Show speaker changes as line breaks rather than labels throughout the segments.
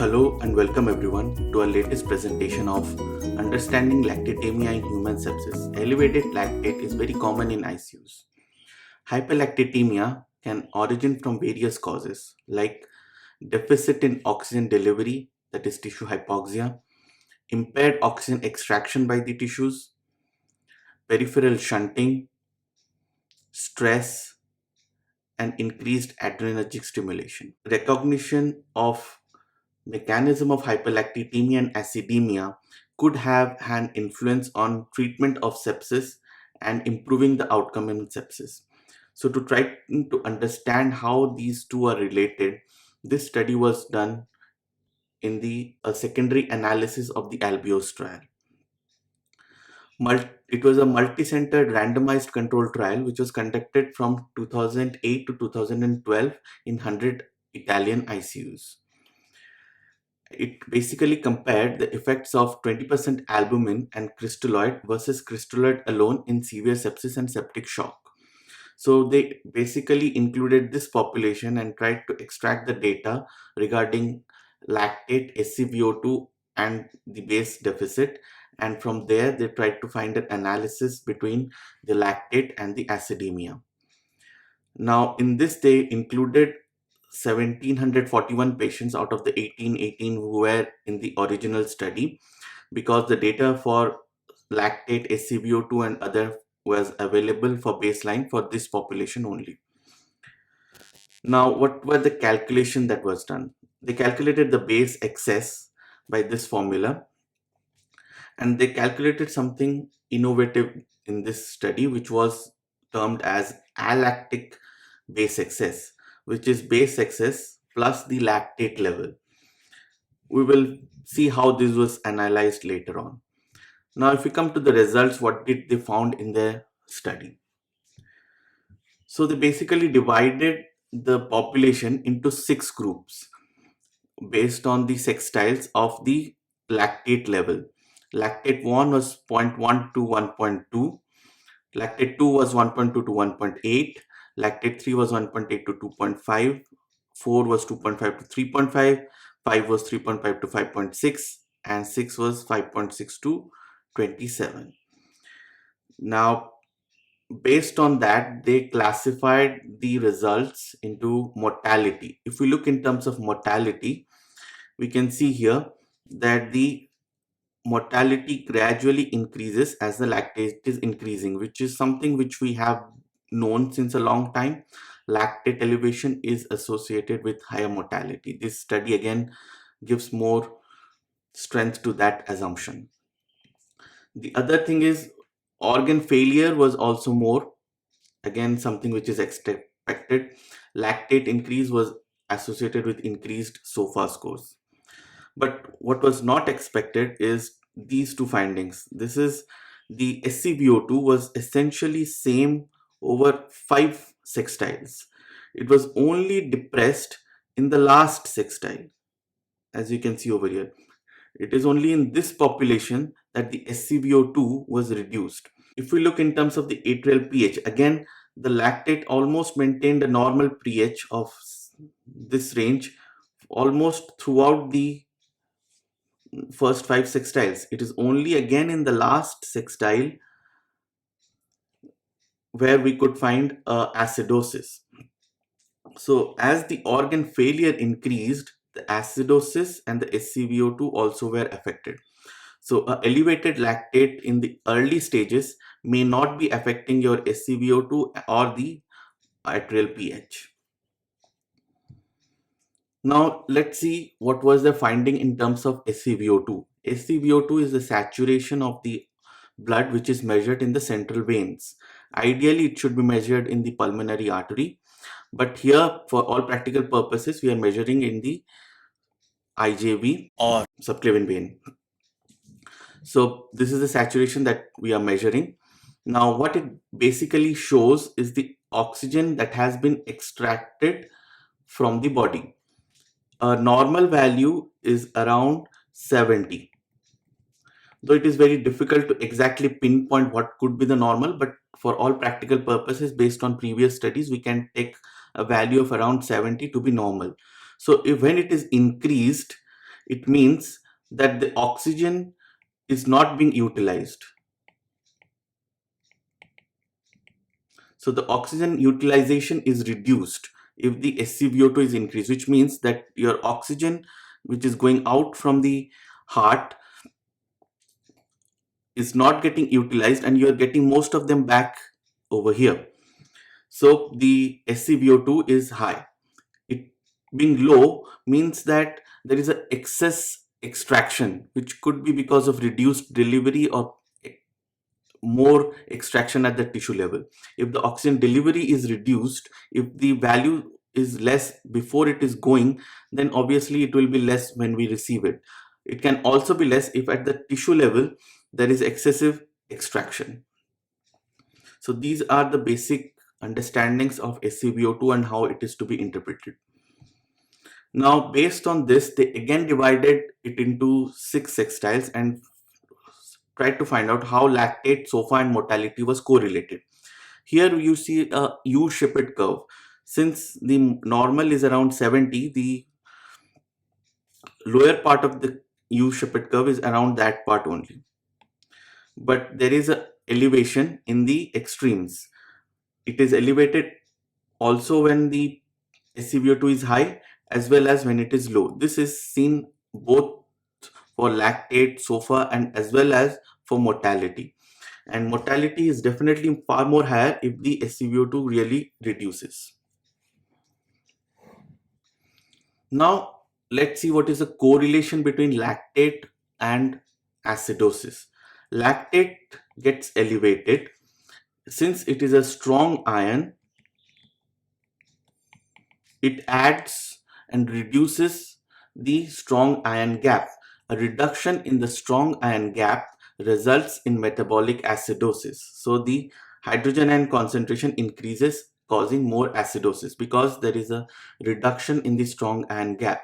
Hello and welcome everyone to our latest presentation of Understanding Lactatemia in Human Sepsis. Elevated lactate is very common in ICUs. Hyperlactatemia can origin from various causes like deficit in oxygen delivery, that is tissue hypoxia, impaired oxygen extraction by the tissues, peripheral shunting, stress, and increased adrenergic stimulation. Recognition of mechanism of hyperlactatemia and acidemia could have an influence on treatment of sepsis and improving the outcome in sepsis. So to try to understand how these two are related, this study was done in the secondary analysis of the Albios trial. It was a multi-centered randomized controlled trial which was conducted from 2008 to 2012 in 100 Italian ICUs. It basically compared the effects of 20% albumin and crystalloid versus crystalloid alone in severe sepsis and septic shock. So they basically included this population and tried to extract the data regarding lactate, SCVO2 and the base deficit, and from there they tried to find an analysis between the lactate and the acidemia. Now in this they included 1741 patients out of the 1818 who were in the original study, because the data for lactate, SCVO2 and other was available for baseline for this population only. Now what were the calculation that was done? They calculated the base excess by this formula, and they calculated something innovative in this study which was termed as alactic base excess, which is base excess plus the lactate level. We will see how this was analyzed later on. Now if we come to the results, what did they found in their study? So they basically divided the population into 6 groups based on the sextiles of the lactate level. Lactate 1 was 0.1 to 1.2, lactate 2 was 1.2 to 1.8, lactate 3 was 1.8 to 2.5, 4 was 2.5 to 3.5, 5 was 3.5 to 5.6, and 6 was 5.6 to 27. Now based on that they classified the results into mortality. If we look in terms of mortality, we can see here that the mortality gradually increases as the lactate is increasing, which is something which we have known since a long time. Lactate elevation is associated with higher mortality. This study again gives more strength to that assumption. The other thing is organ failure was also more, again something which is expected. Lactate increase was associated with increased SOFA scores. But what was not expected is these two findings. This is the SCVO2 was essentially same over 5 sextiles. It was only depressed in the last sextile, as you can see over here. It is only in this population that the SCVO2 was reduced. If we look in terms of the atrial pH, again the lactate almost maintained a normal pH of this range almost throughout the first 5 sextiles. It is only again in the last sextile where we could find acidosis. So as the organ failure increased, the acidosis and the SCVO2 also were affected. So elevated lactate in the early stages may not be affecting your SCVO2 or the atrial pH. Now let's see what was the finding in terms of SCVO2. SCVO2 is the saturation of the blood which is measured in the central veins. Ideally it should be measured in the pulmonary artery, but here for all practical purposes we are measuring in the IJV or subclavian vein. So this is the saturation that we are measuring. Now what it basically shows is the oxygen that has been extracted from the body. A normal value is around 70. Though it is very difficult to exactly pinpoint what could be the normal, but for all practical purposes based on previous studies we can take a value of around 70 to be normal. So if when it is increased, it means that the oxygen is not being utilized. So the oxygen utilization is reduced if the SCVO2 is increased, which means that your oxygen which is going out from the heart is not getting utilized, and you are getting most of them back over here. So the SCVO2 is high. It being low means that there is an excess extraction, which could be because of reduced delivery or more extraction at the tissue level. If the oxygen delivery is reduced, if the value is less before it is going, then obviously it will be less when we receive it. It can also be less if at the tissue level there is excessive extraction. So these are the basic understandings of SCVO2 and how it is to be interpreted. Now, based on this, they again divided it into 6 sextiles and tried to find out how lactate, SOFA, and mortality was correlated. Here you see a U-shaped curve. Since the normal is around 70, the lower part of the U-shaped curve is around that part only. But there is a elevation in the extremes. It is elevated also when the SCVO2 is high as well as when it is low. This is seen both for lactate, SOFA, and as well as for mortality. And mortality is definitely far more higher if the SCVO2 really reduces. Now, let's see what is the correlation between lactate and acidosis. Lactate gets elevated since it is a strong ion. It adds and reduces the strong ion gap. A reduction in the strong ion gap results in metabolic acidosis. So the hydrogen ion concentration increases, causing more acidosis because there is a reduction in the strong ion gap.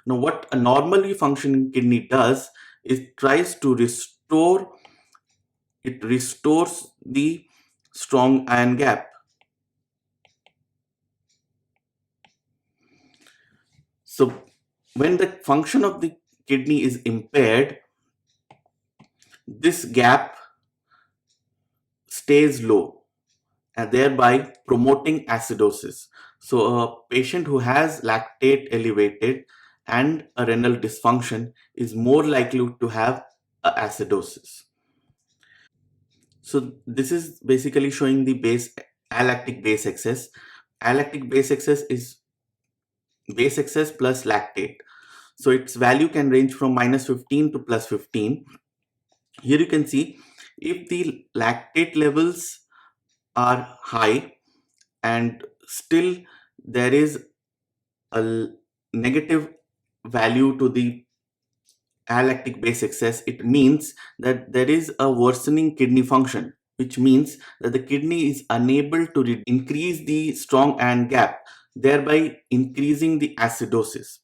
Now, what a normally functioning kidney does is tries to restores the strong ion gap. So when the function of the kidney is impaired, this gap stays low and thereby promoting acidosis. So a patient who has lactate elevated and a renal dysfunction is more likely to have acidosis. So this is basically showing the alactic base excess. Alactic base excess is base excess plus lactate. So its value can range from -15 to +15. Here you can see if the lactate levels are high and still there is a negative value to the alactic base excess, it means that there is a worsening kidney function, which means that the kidney is unable to increase the strong ion gap, thereby increasing the acidosis.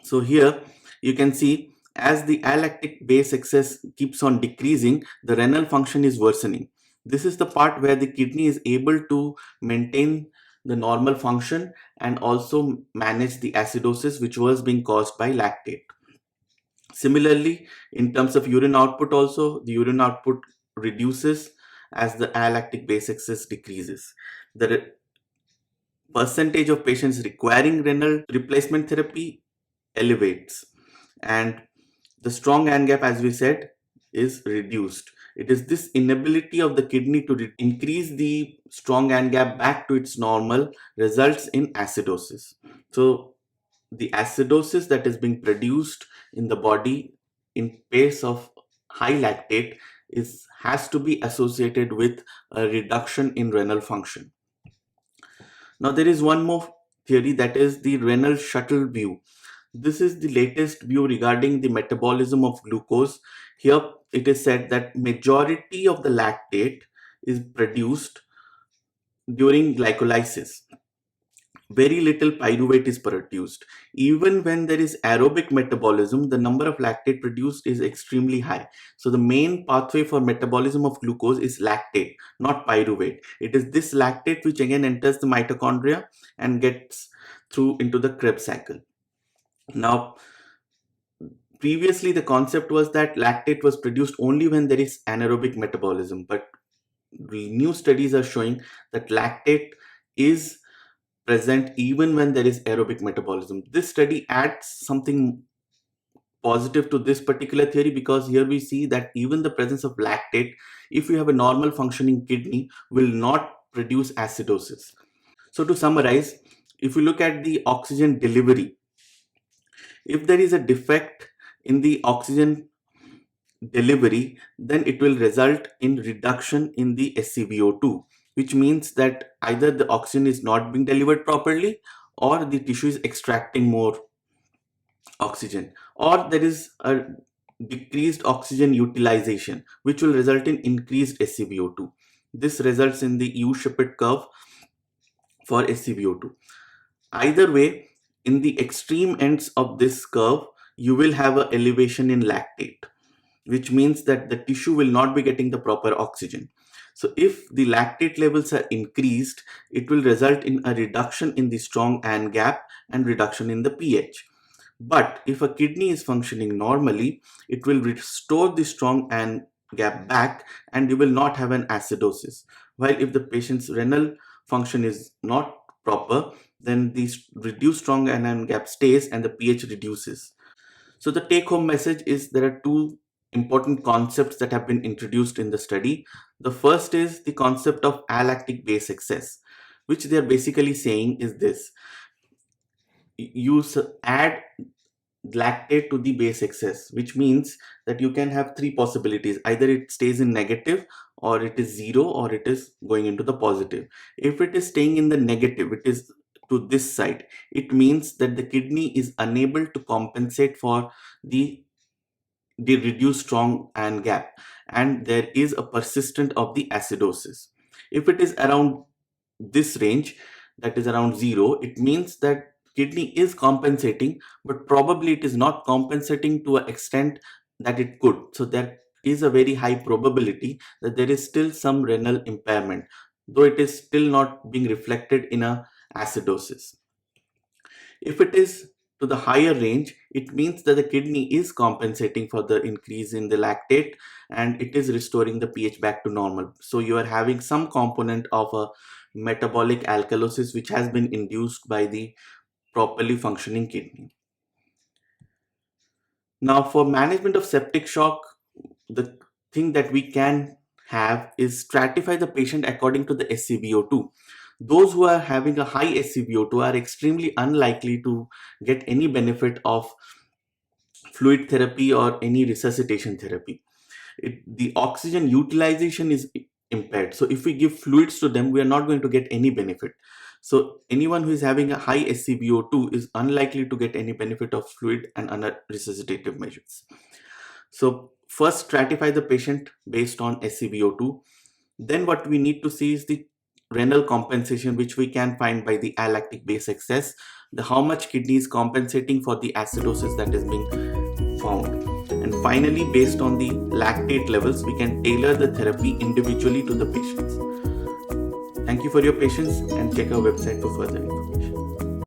So here you can see as the alactic base excess keeps on decreasing, the renal function is worsening. This is the part where the kidney is able to maintain the normal function and also manage the acidosis which was being caused by lactate. Similarly, in terms of urine output also, the urine output reduces as the alactic base excess decreases. The percentage of patients requiring renal replacement therapy elevates, and the strong ion gap, as we said, is reduced. It is this inability of the kidney to increase the strong ion gap back to its normal results in acidosis. So the acidosis that is being produced in the body in case of high lactate has to be associated with a reduction in renal function. Now there is one more theory, that is the renal shuttle view. This is the latest view regarding the metabolism of glucose. Here it is said that majority of the lactate is produced during glycolysis. Very little pyruvate is produced. Even when there is aerobic metabolism, the number of lactate produced is extremely high. So the main pathway for metabolism of glucose is lactate, not pyruvate. It is this lactate which again enters the mitochondria and gets through into the Krebs cycle. Now, previously the concept was that lactate was produced only when there is anaerobic metabolism, but the new studies are showing that lactate is present even when there is aerobic metabolism. This study adds something positive to this particular theory, because here we see that even the presence of lactate, if you have a normal functioning kidney, will not produce acidosis. So to summarize, if you look at the oxygen delivery, if there is a defect in the oxygen delivery, then it will result in reduction in the SCVO2, which means that either the oxygen is not being delivered properly, or the tissue is extracting more oxygen, or there is a decreased oxygen utilization, which will result in increased SCVO2. This results in the U-shaped curve for SCVO2. Either way, in the extreme ends of this curve, you will have an elevation in lactate, which means that the tissue will not be getting the proper oxygen. So if the lactate levels are increased, it will result in a reduction in the strong AN gap and reduction in the pH. But if a kidney is functioning normally, it will restore the strong AN gap back, and you will not have an acidosis. While if the patient's renal function is not proper, then the reduced strong AN gap stays and the pH reduces. So the take home message is there are two important concepts that have been introduced in the study. The first is the concept of alactic base excess, which they are basically saying is this: you add lactate to the base excess, which means that you can have three possibilities: either it stays in negative, or it is zero, or it is going into the positive. If it is staying in the negative, it is to this side, it means that the kidney is unable to compensate for the reduced strong AN gap, and there is a persistent of the acidosis. If it is around this range, that is around zero, it means that kidney is compensating, but probably it is not compensating to an extent that it could. So there is a very high probability that there is still some renal impairment, though it is still not being reflected in a acidosis. If it is to the higher range, it means that the kidney is compensating for the increase in the lactate, and it is restoring the pH back to normal. So you are having some component of a metabolic alkalosis which has been induced by the properly functioning kidney. Now, for management of septic shock, the thing that we can have is stratify the patient according to the SCVO2. Those who are having a high SCVO2 are extremely unlikely to get any benefit of fluid therapy or any resuscitation therapy. The oxygen utilization is impaired. So if we give fluids to them, we are not going to get any benefit. So anyone who is having a high SCVO2 is unlikely to get any benefit of fluid and other resuscitative measures. So first, stratify the patient based on SCVO2. Then what we need to see is the renal compensation, which we can find by the alactic base excess, how much kidney is compensating for the acidosis that is being found. And finally, based on the lactate levels, we can tailor the therapy individually to the patients. Thank you for your patience, and check our website for further info.